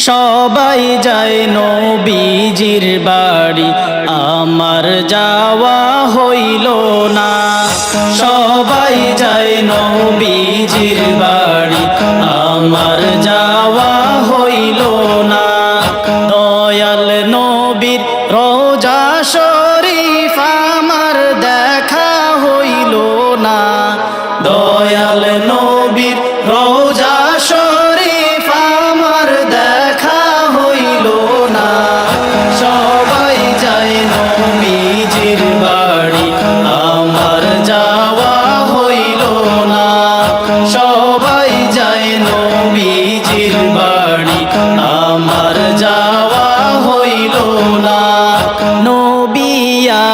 সবাই যায় নবীজির বাড়ি, আমার যাওয়া হইল না। সবাই যায় নবীজির বাড়ি, আমার যাওয়া হইল না। দয়াল নবীর রোজা শরীফ আমার দেখা হইল না। দয়াল নবীর রোজা শরীফ আমার দেখা হইল না। সবাই যায় নবীজির বাড়ি, আমার যাওয়া হইল না। সবাই যায় নবীজির বাড়ি, আমার যাওয়া হইল না। নবী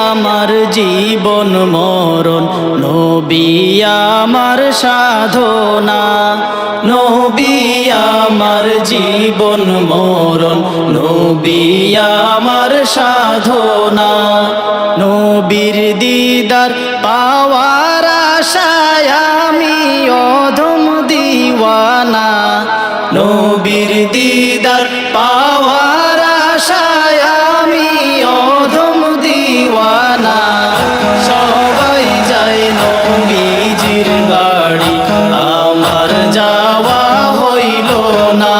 আমার জীবন মরণ, নবী আমার সাধনা। নবী আমার জীবন মরণ, নবী আমার সাধনা। নবীর দিদার পাওয়ার আশায় আমি অধম দিওয়ানা। নবীর দিদার পাওয়ার আশায় আমি অধম দিওয়ানা। সবাই যায় নবীজির বাড়ি, আমার যাওয়া হইল না।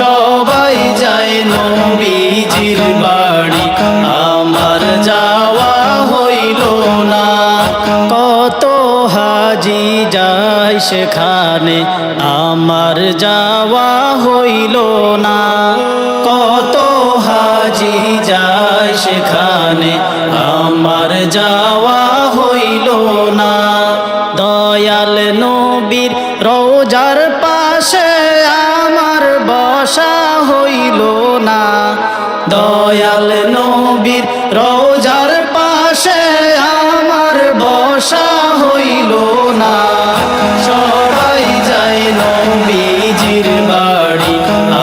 সবাই যায় নবীজির বাড়ি, আমার যাওয়া হইল না। কত হাজি যায় সেখানে, আমার যাওয়া হইল না। কত হাজি যায় সেখানে, আমার যাওয়া হইল না। দয়াল নবীর রোজার পাশে আমার বসা হইল না। দয়াল নবীর রোজার পাশে আমার বসা হইল না। সবাই যায় নবীজির বাড়ি,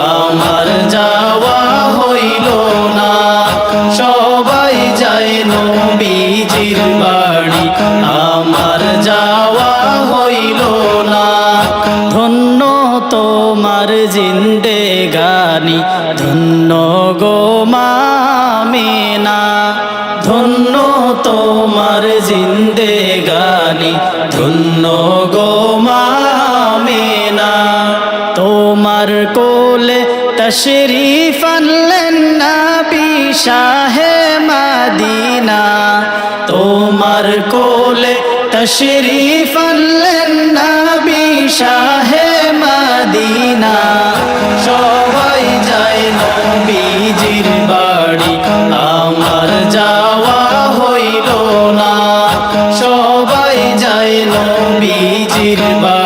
আমার যাওয়া হইল না। সবাই যায় নবীজির বাড়ি, আমার যাওয়া হইল না। ধন্য তোমার জিন্দেগানি, ধন্য গো মা আমিনা। ধন্য তোমার জিন্দেগানি, ধন্য গো মা আমিনা। তোমার কোলে তশরিফ আনলেন নবী শাহে মদিনা। তোমার কোলে তশরিফ আনলেন নবী শাহে মদিনা। সবাই যায় নবীজির বাড়ি, আমার যাওয়া হইল না। সবাই যায় নবীজির বাড়ি,